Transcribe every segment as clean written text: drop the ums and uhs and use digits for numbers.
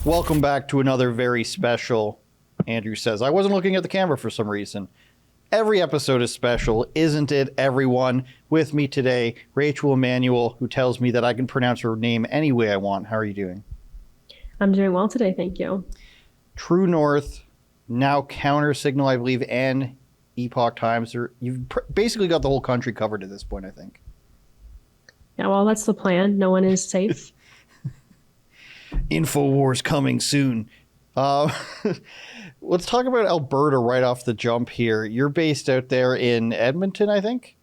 Welcome back to another very special, Andrew says. I wasn't looking at the camera for some reason. Every episode is special, isn't it, everyone? With me today, Rachel Emmanuel, who tells me that I can pronounce her name any way I want. How are you doing? I'm doing well today, thank you. True North, now Counter Signal, I believe, and Epoch Times. You've basically got the whole country covered at this point, I think. Yeah, well, that's the plan. No one is safe. InfoWars coming soon. Let's talk about Alberta right off the jump here. You're based out there in Edmonton, I think?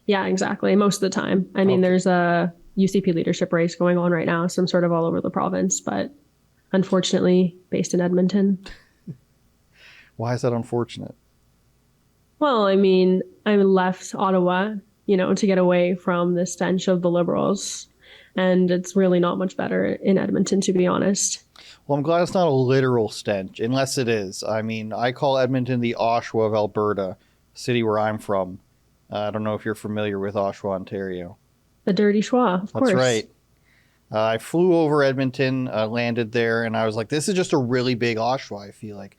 Yeah, exactly. Most of the time. I mean, there's a UCP leadership race going on right now, so I'm sort of all over the province, but unfortunately based in Edmonton. Why is that unfortunate? Well, I mean, I left Ottawa, to get away from the stench of the Liberals. And it's really not much better in Edmonton, to be honest. Well, I'm glad it's not a literal stench, unless it is. I mean, I call Edmonton the Oshawa of Alberta, city where I'm from. I don't know if you're familiar with Oshawa, Ontario. The dirty schwa, of course. That's right. I flew over Edmonton, landed there, and I was like, this is just a really big Oshawa, I feel like.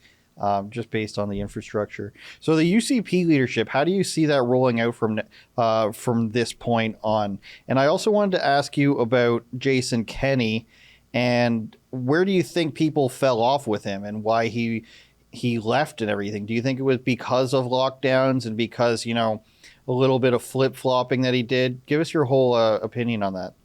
Just based on the infrastructure. So the UCP leadership, how do you see that rolling out from this point on? And I also wanted to ask you about Jason Kenney, and where do you think people fell off with him and why he left and everything? Do you think it was because of lockdowns and because, a little bit of flip-flopping that he did? Give us your whole opinion on that.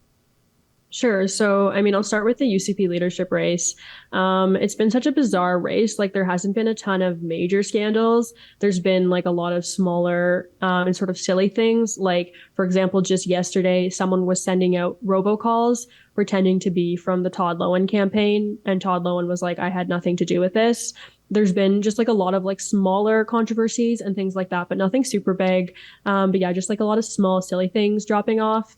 Sure. So, I mean, I'll start with the UCP leadership race. It's been such a bizarre race. Like, there hasn't been a ton of major scandals. There's been like a lot of smaller and sort of silly things. Like, for example, just yesterday, someone was sending out robocalls pretending to be from the Todd Loewen campaign. And Todd Loewen was like, I had nothing to do with this. There's been just like a lot of like smaller controversies and things like that, but nothing super big. But yeah, just like a lot of small, silly things dropping off.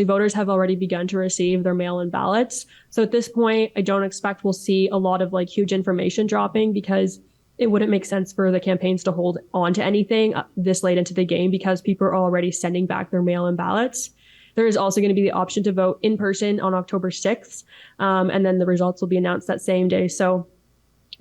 Voters have already begun to receive their mail-in ballots. So at this point, I don't expect we'll see a lot of like huge information dropping because it wouldn't make sense for the campaigns to hold on to anything this late into the game because people are already sending back their mail-in ballots. There is also going to be the option to vote in person on October 6th, and then the results will be announced that same day. So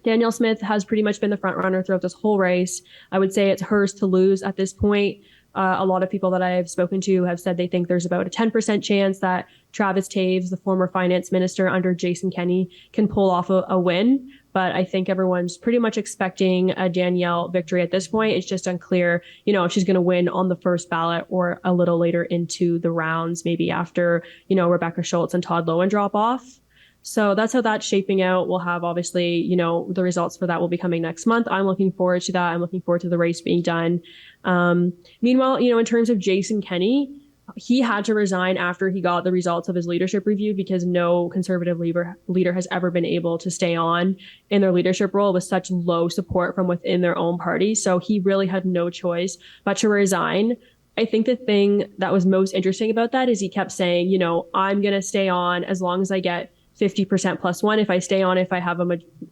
Danielle Smith has pretty much been the front runner throughout this whole race. I would say it's hers to lose at this point. A lot of people that I have spoken to have said they think there's about a 10% chance that Travis Taves, the former finance minister under Jason Kenney, can pull off a win. But I think everyone's pretty much expecting a Danielle victory at this point. It's just unclear, if she's going to win on the first ballot or a little later into the rounds, maybe after, Rebecca Schultz and Todd Loewen drop off. So that's how that's shaping out. We'll have obviously, the results for that will be coming next month. I'm looking forward to that. I'm looking forward to the race being done. Meanwhile, in terms of Jason Kenney, he had to resign after he got the results of his leadership review because no conservative leader has ever been able to stay on in their leadership role with such low support from within their own party. So he really had no choice but to resign. I think the thing that was most interesting about that is he kept saying, I'm going to stay on as long as I get 50% plus one. If I stay on, if I have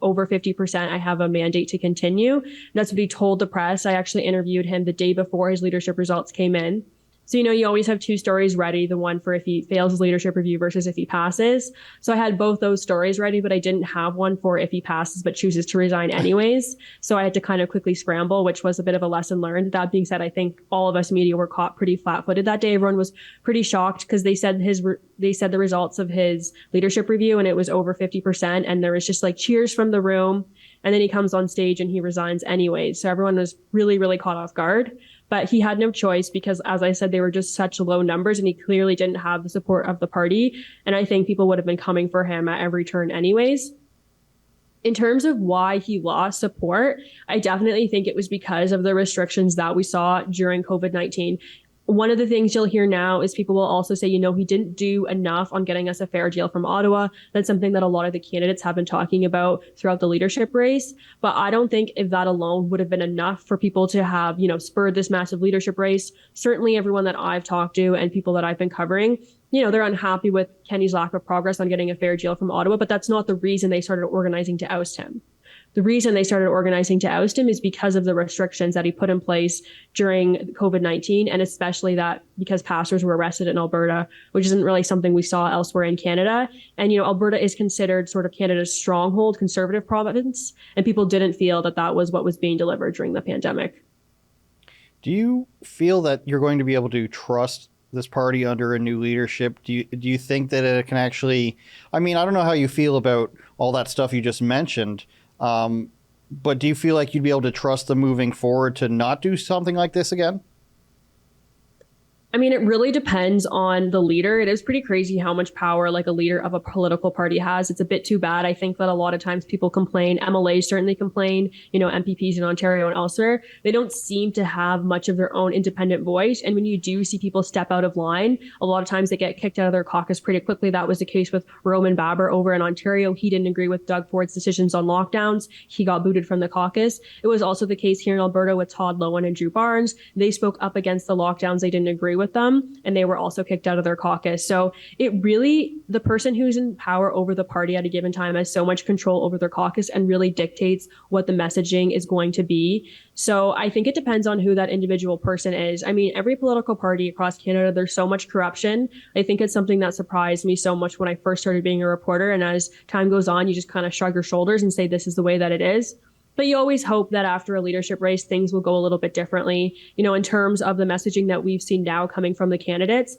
over 50%, I have a mandate to continue. And that's what he told the press. I actually interviewed him the day before his leadership results came in. So, you always have two stories ready, the one for if he fails his leadership review versus if he passes. So I had both those stories ready, but I didn't have one for if he passes but chooses to resign anyways. So I had to kind of quickly scramble, which was a bit of a lesson learned. That being said, I think all of us media were caught pretty flat-footed that day. Everyone was pretty shocked because they said the results of his leadership review and it was over 50%. And there was just like cheers from the room. And then he comes on stage and he resigns anyways. So everyone was really, really caught off guard. But he had no choice because, as I said, they were just such low numbers and he clearly didn't have the support of the party. And I think people would have been coming for him at every turn anyways. In terms of why he lost support, I definitely think it was because of the restrictions that we saw during COVID-19. One of the things you'll hear now is people will also say, he didn't do enough on getting us a fair deal from Ottawa. That's something that a lot of the candidates have been talking about throughout the leadership race. But I don't think if that alone would have been enough for people to have, spurred this massive leadership race. Certainly everyone that I've talked to and people that I've been covering, they're unhappy with Kenney's lack of progress on getting a fair deal from Ottawa, but that's not the reason they started organizing to oust him. the reason they started organizing to oust him is because of the restrictions that he put in place during COVID-19, and especially that because pastors were arrested in Alberta, which isn't really something we saw elsewhere in Canada. And, Alberta is considered sort of Canada's stronghold conservative province, and people didn't feel that that was what was being delivered during the pandemic. Do you feel that you're going to be able to trust this party under a new leadership? Do you think that it can actually, I don't know how you feel about all that stuff you just mentioned, but do you feel like you'd be able to trust them moving forward to not do something like this again? It really depends on the leader. It is pretty crazy how much power like a leader of a political party has. It's a bit too bad. I think that a lot of times people complain, MLAs certainly complain, MPPs in Ontario and elsewhere. They don't seem to have much of their own independent voice. And when you do see people step out of line, a lot of times they get kicked out of their caucus pretty quickly. That was the case with Roman Baber over in Ontario. He didn't agree with Doug Ford's decisions on lockdowns. He got booted from the caucus. It was also the case here in Alberta with Todd Lowen and Drew Barnes. They spoke up against the lockdowns. They didn't agree with them, and they were also kicked out of their caucus. So the person who's in power over the party at a given time has so much control over their caucus and really dictates what the messaging is going to be. So I think it depends on who that individual person is. Every political party across Canada, there's so much corruption. I think it's something that surprised me so much when I first started being a reporter. And as time goes on, you just kind of shrug your shoulders and say, this is the way that it is. But you always hope that after a leadership race, things will go a little bit differently. In terms of the messaging that we've seen now coming from the candidates,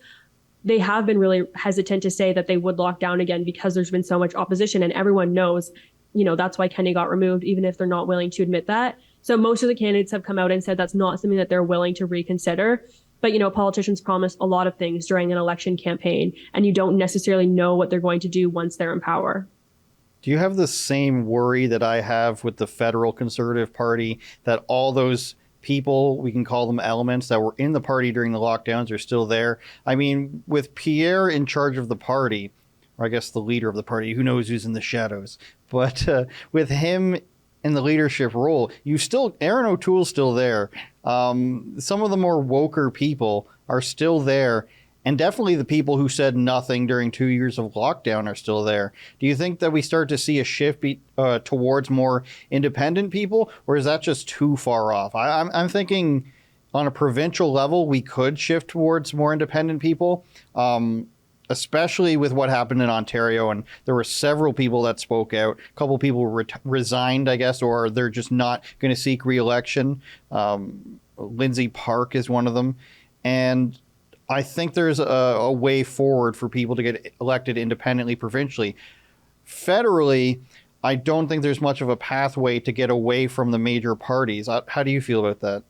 they have been really hesitant to say that they would lock down again because there's been so much opposition, and everyone knows, that's why Kenny got removed, even if they're not willing to admit that. So most of the candidates have come out and said that's not something that they're willing to reconsider. But, politicians promise a lot of things during an election campaign, and you don't necessarily know what they're going to do once they're in power. Do you have the same worry that I have with the federal Conservative Party, that all those people, we can call them elements, that were in the party during the lockdowns are still there? With Pierre in charge of the party, or I guess the leader of the party, who knows who's in the shadows, but with him in the leadership role, Aaron O'Toole's still there. Some of the more woker people are still there. And definitely the people who said nothing during 2 years of lockdown are still there. Do you think that we start to see a shift towards more independent people, or is that just too far off? I'm thinking on a provincial level, we could shift towards more independent people, especially with what happened in Ontario. And there were several people that spoke out. A couple of people resigned, I guess, or they're just not going to seek re-election. Lindsay Park is one of them. And I think there's a way forward for people to get elected independently, provincially. Federally, I don't think there's much of a pathway to get away from the major parties. How do you feel about that?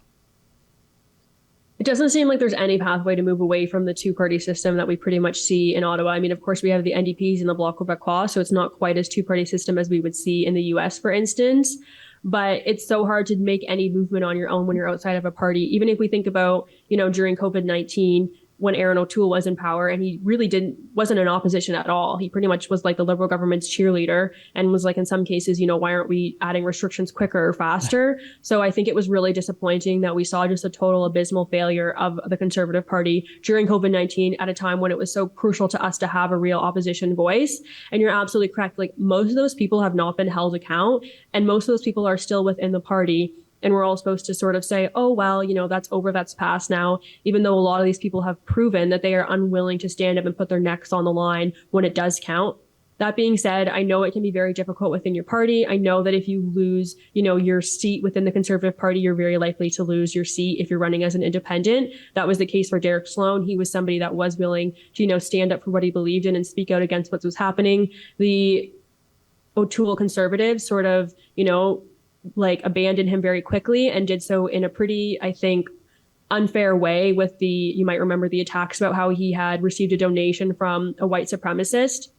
It doesn't seem like there's any pathway to move away from the two-party system that we pretty much see in Ottawa. Of course, we have the NDPs and the Bloc Québécois, so it's not quite as two-party system as we would see in the US, for instance. But it's so hard to make any movement on your own when you're outside of a party. Even if we think about, during COVID-19, when Aaron O'Toole was in power, and he really wasn't in opposition at all. He pretty much was like the Liberal government's cheerleader, and was like, in some cases, why aren't we adding restrictions quicker or faster? So I think it was really disappointing that we saw just a total abysmal failure of the Conservative Party during COVID-19 at a time when it was so crucial to us to have a real opposition voice. And you're absolutely correct. Like, most of those people have not been held account, and most of those people are still within the party. And we're all supposed to sort of say, oh, well, that's over, that's past now, even though a lot of these people have proven that they are unwilling to stand up and put their necks on the line when it does count. That being said, I know it can be very difficult within your party. I know that if you lose, your seat within the Conservative Party, you're very likely to lose your seat if you're running as an independent. That was the case for Derek Sloan. He was somebody that was willing to, stand up for what he believed in and speak out against what was happening. The O'Toole Conservatives sort of, abandoned him very quickly, and did so in a pretty, I think, unfair way with you might remember the attacks about how he had received a donation from a white supremacist.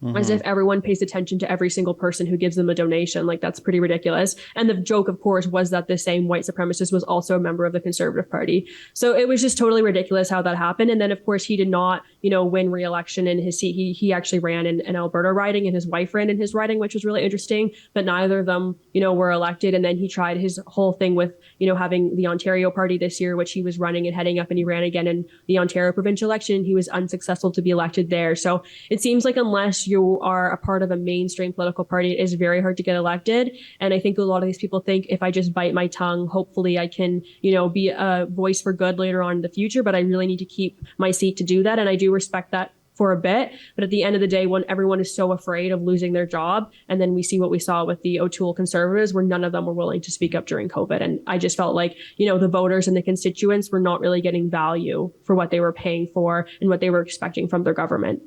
Mm-hmm. As if everyone pays attention to every single person who gives them a donation. Like, that's pretty ridiculous. And the joke, of course, was that the same white supremacist was also a member of the Conservative Party. So it was just totally ridiculous how that happened. And then, of course, he did not, win re-election in his seat. He actually ran in an Alberta riding, and his wife ran in his riding, which was really interesting. But neither of them, were elected. And then he tried his whole thing with, having the Ontario Party this year, which he was running and heading up, and he ran again in the Ontario provincial election. He was unsuccessful to be elected there. So it seems like unless unless you are a part of a mainstream political party, it is very hard to get elected. And I think a lot of these people think if I just bite my tongue, hopefully I can, be a voice for good later on in the future. But I really need to keep my seat to do that. And I do respect that for a bit. But at the end of the day, when everyone is so afraid of losing their job, and then we see what we saw with the O'Toole Conservatives, where none of them were willing to speak up during COVID. And I just felt like, the voters and the constituents were not really getting value for what they were paying for and what they were expecting from their government.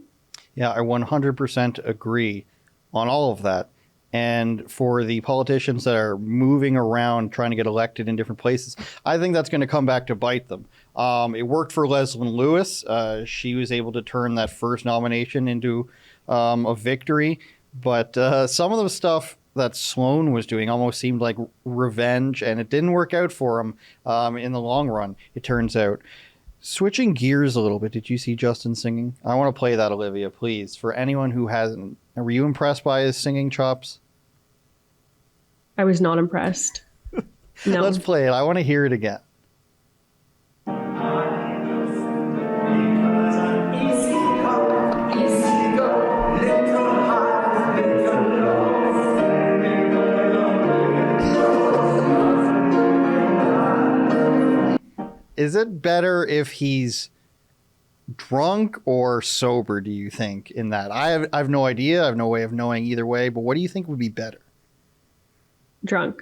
Yeah, I 100% agree on all of that. And for the politicians that are moving around trying to get elected in different places, I think that's going to come back to bite them. It worked for Leslyn Lewis. She was able to turn that first nomination into a victory. But some of the stuff that Sloan was doing almost seemed like revenge, and it didn't work out for him in the long run, it turns out. Switching gears a little bit, did you see Justin singing? I want to play that, Olivia, please. For anyone who hasn't, were you impressed by his singing chops? I was not impressed. No. Let's play it. I want to hear it again. Is it better if he's drunk or sober, do you think, in that? I have no idea. I have no way of knowing either way, but what do you think would be better? Drunk,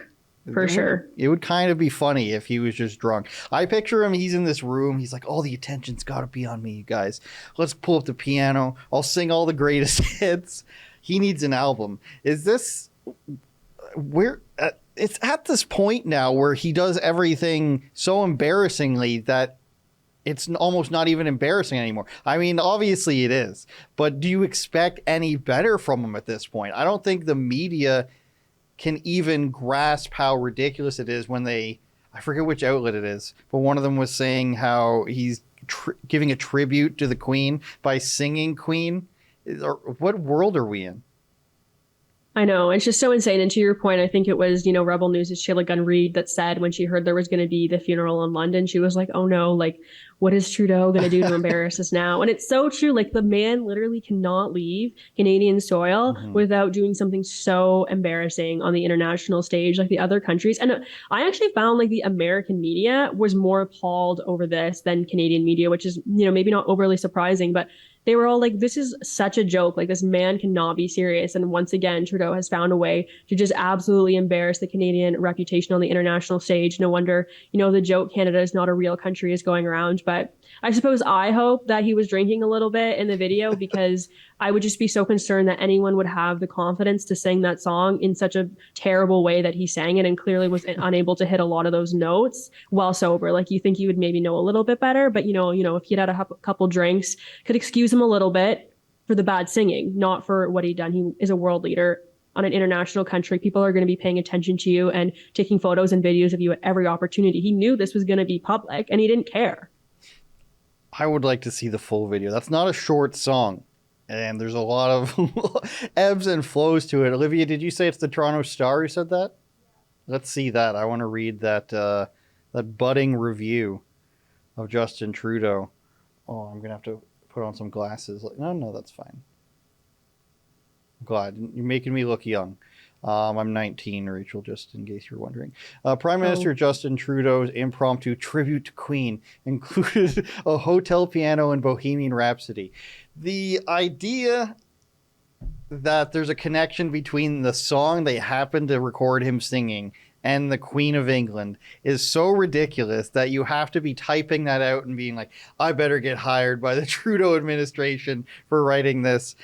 for sure. It would kind of be funny if he was just drunk. I picture him, he's in this room. He's like, all the attention's got to be on me, you guys. Let's pull up the piano. I'll sing all the greatest hits. He needs an album. Is this... it's at this point now where he does everything so embarrassingly that it's almost not even embarrassing anymore. I mean, obviously it is, but do you expect any better from him at this point? I don't think the media can even grasp how ridiculous it is when I forget which outlet it is, but one of them was saying how he's giving a tribute to the Queen by singing Queen. What world are we in? I know. It's just so insane. And to your point, I think it was, Rebel News' Sheila Gunn Reid that said when she heard there was going to be the funeral in London, she was like, oh no, like, what is Trudeau going to do to embarrass us now? And it's so true. Like, the man literally cannot leave Canadian soil without doing something so embarrassing on the international stage, like the other countries. And I actually found like the American media was more appalled over this than Canadian media, which is, maybe not overly surprising, but they were all like, this is such a joke. Like, this man cannot be serious. And once again, Trudeau has found a way to just absolutely embarrass the Canadian reputation on the international stage. No wonder, the joke Canada is not a real country is going around. But I suppose I hope that he was drinking a little bit in the video, because I would just be so concerned that anyone would have the confidence to sing that song in such a terrible way that he sang it, and clearly was unable to hit a lot of those notes while sober. Like, you think he would maybe know a little bit better, but if he'd had a couple drinks, could excuse him a little bit for the bad singing, not for what he'd done. He is a world leader on an international country. People are going to be paying attention to you and taking photos and videos of you at every opportunity. He knew this was going to be public, and he didn't care. I would like to see the full video. That's not a short song, and there's a lot of ebbs and flows to it. Olivia, did you say it's the Toronto Star who said that? Let's see that. I want to read that that budding review of Justin Trudeau. Oh, I'm going to have to put on some glasses. No, that's fine. I'm glad. You're making me look young. I'm 19, Rachel, just in case you're wondering. Prime Minister Justin Trudeau's impromptu tribute to Queen included a hotel piano and Bohemian Rhapsody. The idea that there's a connection between the song they happened to record him singing and the Queen of England is so ridiculous that you have to be typing that out and being like, I better get hired by the Trudeau administration for writing this.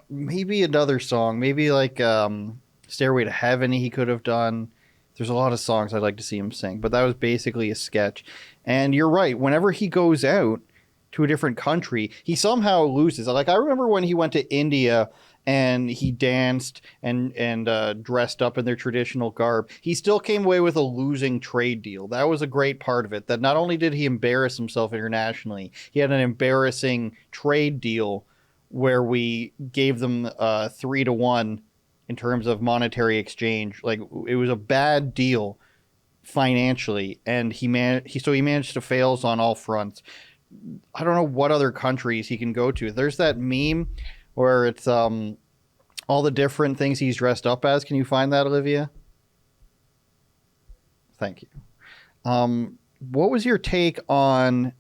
Maybe another song, maybe like Stairway to Heaven he could have done. There's a lot of songs I'd like to see him sing, but that was basically a sketch. And you're right, whenever he goes out to a different country, he somehow loses. Like, I remember when he went to India and he danced and dressed up in their traditional garb, he still came away with a losing trade deal. That was a great part of it, that not only did he embarrass himself internationally, he had an embarrassing trade deal where we gave them 3-1 in terms of monetary exchange. Like, it was a bad deal financially, and he managed to fail on all fronts. I don't know what other countries he can go to. There's that meme where it's all the different things he's dressed up as. Can you find that, Olivia? Thank you. What was your take on,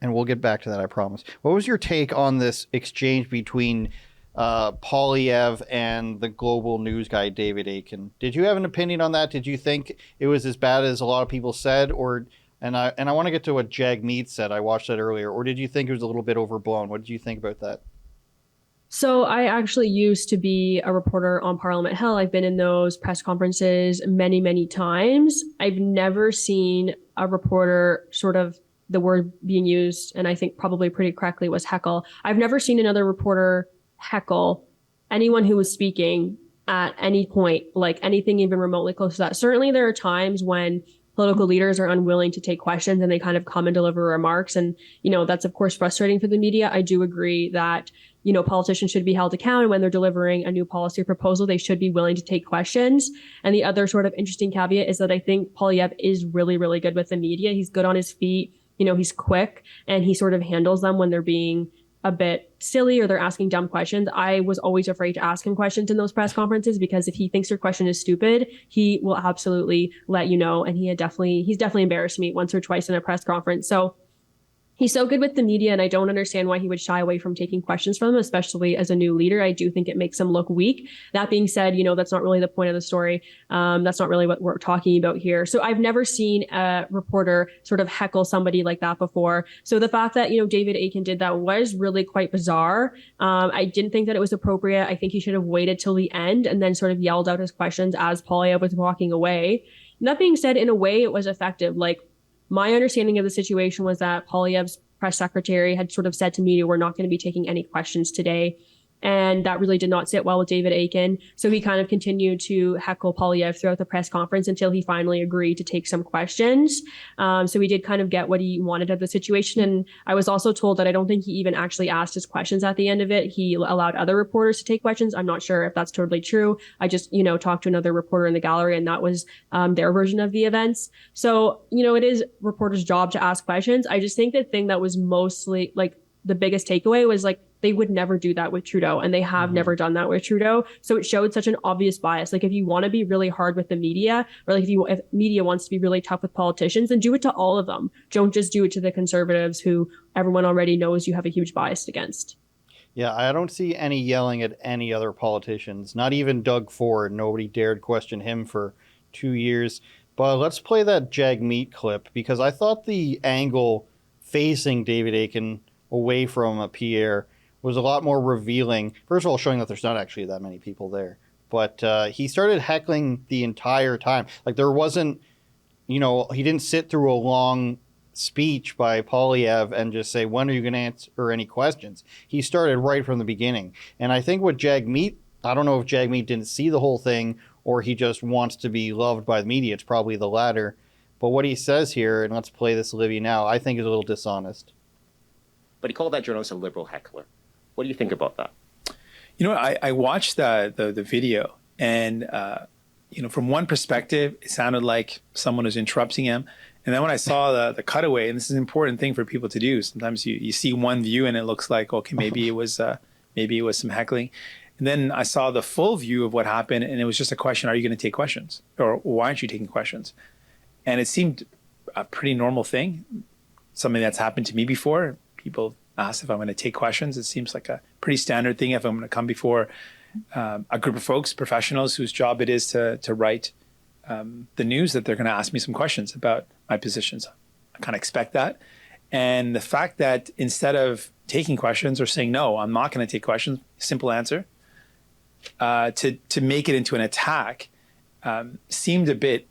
and we'll get back to that, I promise. What was your take on this exchange between Poilievre and the global news guy, David Aiken? Did you have an opinion on that? Did you think it was as bad as a lot of people said? And I want to get to what Jagmeet said. I watched that earlier. Or did you think it was a little bit overblown? What did you think about that? So I actually used to be a reporter on Parliament Hill. I've been in those press conferences many, many times. I've never seen a reporter sort of, the word being used, and I think probably pretty correctly, was heckle. I've never seen another reporter heckle anyone who was speaking at any point, like anything even remotely close to that. Certainly there are times when political leaders are unwilling to take questions and they kind of come and deliver remarks. And, that's of course frustrating for the media. I do agree that, politicians should be held accountable when they're delivering a new policy proposal. They should be willing to take questions. And the other sort of interesting caveat is that I think Poilievre is really, really good with the media. He's good on his feet. He's quick and he sort of handles them when they're being a bit silly or they're asking dumb questions. I was always afraid to ask him questions in those press conferences because if he thinks your question is stupid, he will absolutely let you know. And he's definitely embarrassed me once or twice in a press conference. So he's so good with the media, and I don't understand why he would shy away from taking questions from them, especially as a new leader. I do think it makes him look weak. That being said, that's not really the point of the story. That's not really what we're talking about here. So I've never seen a reporter sort of heckle somebody like that before. So the fact that, David Aiken did that was really quite bizarre. I didn't think that it was appropriate. I think he should have waited till the end and then sort of yelled out his questions as Poilievre was walking away. That being said, in a way, it was effective. Like, my understanding of the situation was that Poilievre's press secretary had sort of said to media, we're not going to be taking any questions today. And that really did not sit well with David Aiken. So he kind of continued to heckle Poilievre throughout the press conference until he finally agreed to take some questions. So he did kind of get what he wanted of the situation. And I was also told that I don't think he even actually asked his questions at the end of it. He allowed other reporters to take questions. I'm not sure if that's totally true. I just, talked to another reporter in the gallery and that was their version of the events. So, it is reporters' job to ask questions. I just think the thing that was mostly like the biggest takeaway was like, they would never do that with Trudeau, and they have never done that with Trudeau. So it showed such an obvious bias. Like, if you want to be really hard with the media, or like if media wants to be really tough with politicians, then do it to all of them. Don't just do it to the Conservatives who everyone already knows you have a huge bias against. Yeah, I don't see any yelling at any other politicians, not even Doug Ford. Nobody dared question him for 2 years. But let's play that Jagmeet clip, because I thought the angle facing David Aiken away from Pierre was a lot more revealing. First of all, showing that there's not actually that many people there. But he started heckling the entire time. Like, there wasn't, he didn't sit through a long speech by Poilievre and just say, when are you going to answer any questions? He started right from the beginning. And I think what Jagmeet, I don't know if Jagmeet didn't see the whole thing or he just wants to be loved by the media. It's probably the latter. But what he says here, and let's play this, Olivia, now, I think is a little dishonest. But he called that journalist a liberal heckler. What do you think about that? I watched the video, and from one perspective, it sounded like someone was interrupting him. And then when I saw the cutaway, and this is an important thing for people to do, sometimes you see one view and it looks like, okay, maybe it was some heckling. And then I saw the full view of what happened, and it was just a question: are you going to take questions, or why aren't you taking questions? And it seemed a pretty normal thing, something that's happened to me before. People asked if I'm going to take questions. It seems like a pretty standard thing if I'm going to come before a group of folks, professionals whose job it is to write the news, that they're going to ask me some questions about my positions. I kind of expect that. And the fact that instead of taking questions or saying, no, I'm not going to take questions, simple answer, to make it into an attack seemed a bit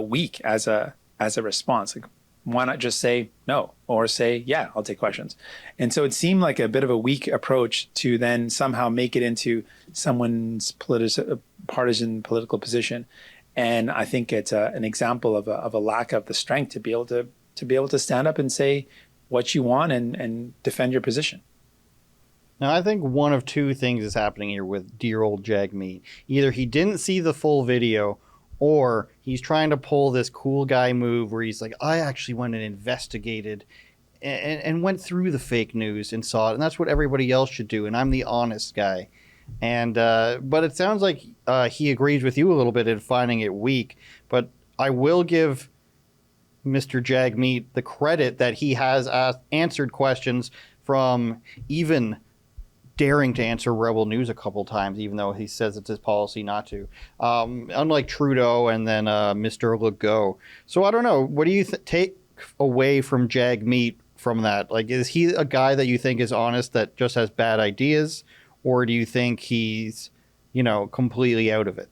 weak as a response. Like, why not just say no, or say, yeah, I'll take questions? And so it seemed like a bit of a weak approach to then somehow make it into someone's partisan political position. And I think it's an example of a lack of the strength to be able to stand up and say what you want and defend your position. Now, I think one of two things is happening here with dear old Jagmeet. Either he didn't see the full video, or he's trying to pull this cool guy move where he's like, I actually went and investigated and went through the fake news and saw it, and that's what everybody else should do. And I'm the honest guy. And but it sounds like he agrees with you a little bit in finding it weak. But I will give Mr. Jagmeet the credit that he has answered questions from even daring to answer Rebel News a couple times, even though he says it's his policy not to. Unlike Trudeau and then Mr. Legault. So I don't know. What do you take away from Jagmeet from that? Like, is he a guy that you think is honest that just has bad ideas? Or do you think he's, completely out of it?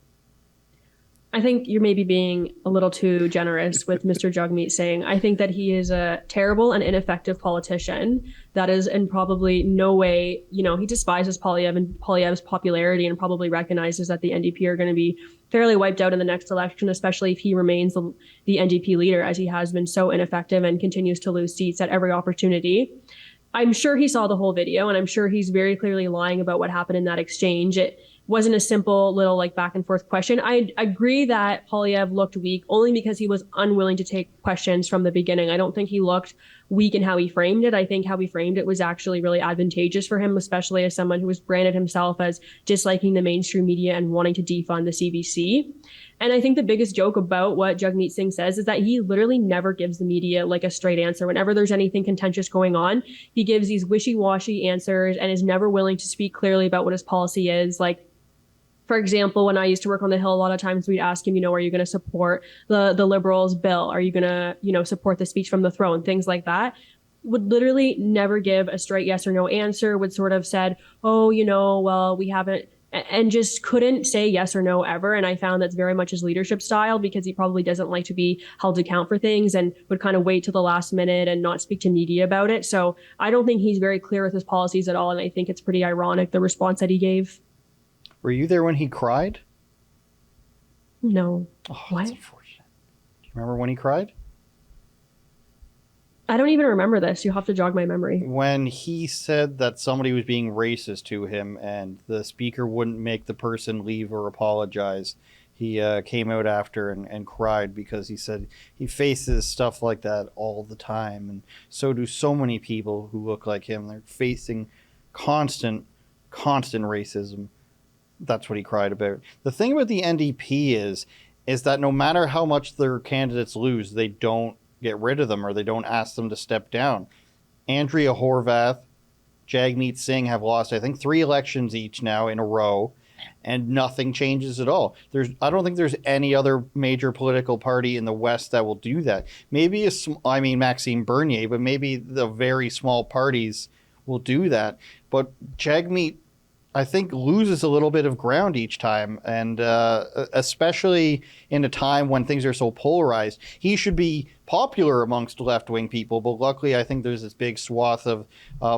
I think you're maybe being a little too generous with Mr. Jagmeet Singh. I think that he is a terrible and ineffective politician. That is in probably no way, he despises Poilievre and Poilievre's popularity and probably recognizes that the NDP are going to be fairly wiped out in the next election, especially if he remains the NDP leader, as he has been so ineffective and continues to lose seats at every opportunity. I'm sure he saw the whole video, and I'm sure he's very clearly lying about what happened in that exchange. It wasn't a simple little back and forth question. I agree that Poilievre looked weak only because he was unwilling to take questions from the beginning. I don't think he looked weak in how he framed it. I think how he framed it was actually really advantageous for him, especially as someone who has branded himself as disliking the mainstream media and wanting to defund the CBC. And I think the biggest joke about what Jagmeet Singh says is that he literally never gives the media a straight answer. Whenever there's anything contentious going on, he gives these wishy-washy answers and is never willing to speak clearly about what his policy is. For example, when I used to work on the Hill, a lot of times we'd ask him, are you going to support the Liberals' bill? Are you going to, support the speech from the throne? Things like that. Would literally never give a straight yes or no answer, would sort of said, oh, well, we haven't, and just couldn't say yes or no ever. And I found that's very much his leadership style, because he probably doesn't like to be held to account for things and would kind of wait till the last minute and not speak to media about it. So I don't think he's very clear with his policies at all. And I think it's pretty ironic, the response that he gave. Were you there when he cried? No. Oh, what? That's unfortunate. Do you remember when he cried? I don't even remember this. You have to jog my memory. When he said that somebody was being racist to him and the speaker wouldn't make the person leave or apologize, he came out after and cried, because he said he faces stuff like that all the time. And so do so many people who look like him. They're facing constant racism. That's what he cried about. The thing about the NDP is that no matter how much their candidates lose, they don't get rid of them or they don't ask them to step down. Andrea Horwath, Jagmeet Singh have lost, I think, 3 elections each now in a row, and nothing changes at all. I don't think there's any other major political party in the West that will do that. Maybe Maxime Bernier, but maybe the very small parties will do that. But Jagmeet, I think, loses a little bit of ground each time, and especially in a time when things are so polarized. He should be popular amongst left-wing people, but luckily I think there's this big swath of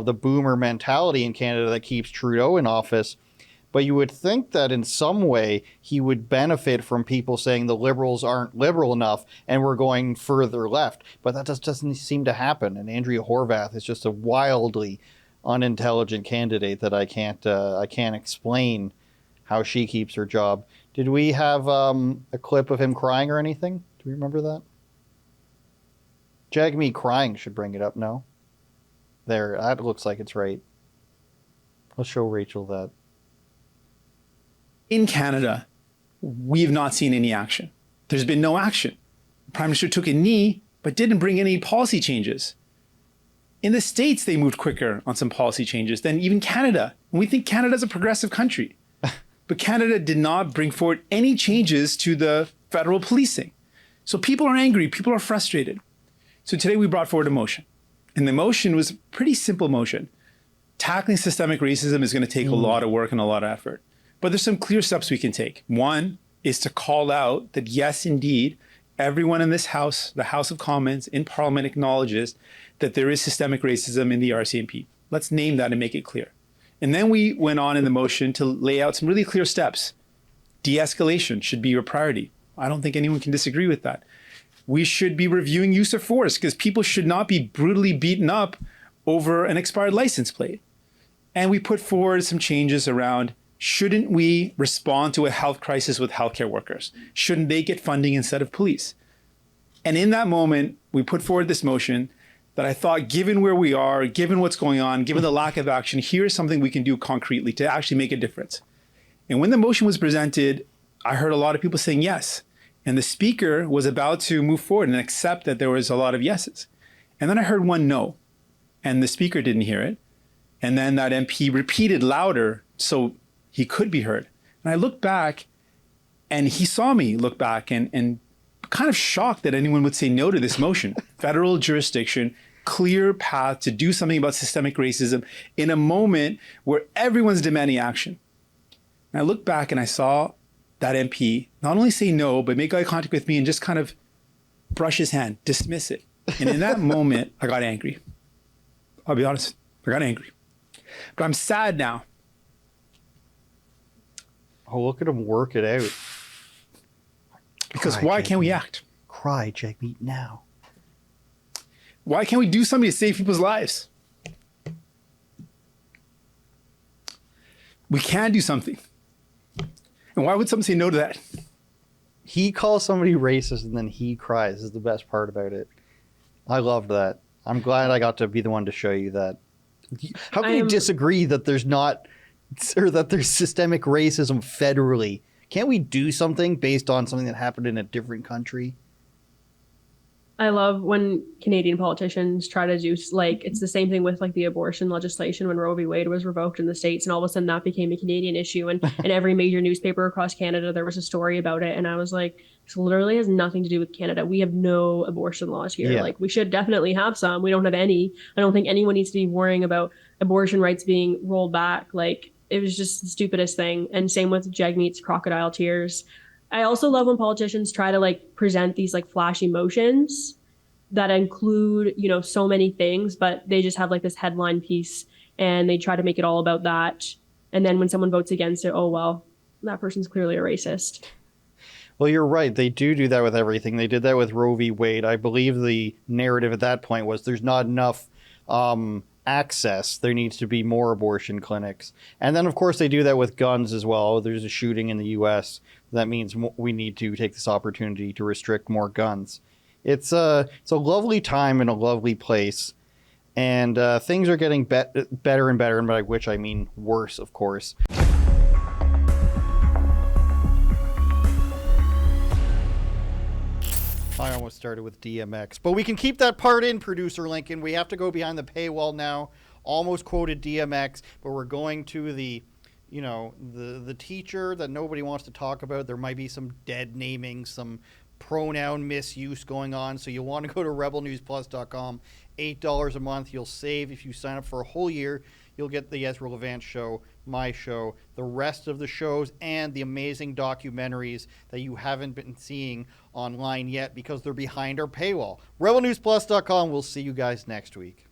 the boomer mentality in Canada that keeps Trudeau in office. But you would think that in some way he would benefit from people saying the Liberals aren't liberal enough and we're going further left. But that just doesn't seem to happen, and Andrea Horwath is just a wildly unintelligent candidate that I can't explain how she keeps her job. Did we have a clip of him crying or anything? Do we remember that? Jagmeet crying should bring it up, no? There, that looks like it's right. Let's show Rachel that. In Canada, we've not seen any action. There's been no action. The Prime Minister took a knee, but didn't bring any policy changes. In the States, they moved quicker on some policy changes than even Canada. And we think Canada's a progressive country. But Canada did not bring forward any changes to the federal policing. So people are angry, people are frustrated. So today we brought forward a motion. And the motion was a pretty simple motion. Tackling systemic racism is going to take a lot of work and a lot of effort. But there's some clear steps we can take. One is to call out that, yes, indeed, everyone in this House, the House of Commons, in Parliament, acknowledges that there is systemic racism in the RCMP. Let's name that and make it clear. And then we went on in the motion to lay out some really clear steps. De-escalation should be your priority. I don't think anyone can disagree with that. We should be reviewing use of force, because people should not be brutally beaten up over an expired license plate. And we put forward some changes around, shouldn't we respond to a health crisis with healthcare workers? Shouldn't they get funding instead of police? And in that moment, we put forward this motion that I thought, given where we are, given what's going on, given the lack of action, here's something we can do concretely to actually make a difference. And when the motion was presented, I heard a lot of people saying yes. And the speaker was about to move forward and accept that there was a lot of yeses. And then I heard one no, and the speaker didn't hear it. And then that MP repeated louder so he could be heard. And I looked back, and he saw me look back and kind of shocked that anyone would say no to this motion. Federal jurisdiction, clear path to do something about systemic racism in a moment where everyone's demanding action. And I looked back and I saw that MP not only say no, but make eye contact with me and just kind of brush his hand, dismiss it. And in that moment, I got angry. I'll be honest, I got angry. But I'm sad now. Oh, look at him work it out. Because Cry, why can't we Jagmeet. act? Cry, Jagmeet, now. Why can't we do something to save people's lives? We can do something. And why would someone say no to that? He calls somebody racist and then he cries is the best part about it. I loved that. I'm glad I got to be the one to show you that. How can you disagree that there's not, or that there's systemic racism federally? Can't we do something based on something that happened in a different country? I love when Canadian politicians try to do, like, it's the same thing with like the abortion legislation when Roe v. Wade was revoked in the States, and all of a sudden that became a Canadian issue. And in every major newspaper across Canada, there was a story about it. And I was like, this literally has nothing to do with Canada. We have no abortion laws here. Yeah. Like, we should definitely have some. We don't have any. I don't think anyone needs to be worrying about abortion rights being rolled back. Like, it was just the stupidest thing. And same with Jagmeet's crocodile tears. I also love when politicians try to like present these like flashy motions that include, you know, so many things, but they just have like this headline piece and they try to make it all about that. And then when someone votes against it, oh, well, that person's clearly a racist. Well, you're right. They do that with everything. They did that with Roe v. Wade. I believe the narrative at that point was there's not enough access. There needs to be more abortion clinics. And then, of course, they do that with guns as well. There's a shooting in the U.S. That means we need to take this opportunity to restrict more guns. It's a lovely time in a lovely place. And things are getting better and better, and by which I mean worse, of course. I almost started with DMX, but we can keep that part in, producer Lincoln. We have to go behind the paywall now. Almost quoted DMX, but we're going to the teacher that nobody wants to talk about. There might be some dead naming, some pronoun misuse going on. So you'll want to go to rebelnewsplus.com. $8 a month. You'll save if you sign up for a whole year. You'll get the Ezra Levant show, my show, the rest of the shows, and the amazing documentaries that you haven't been seeing online yet because they're behind our paywall. rebelnewsplus.com. We'll see you guys next week.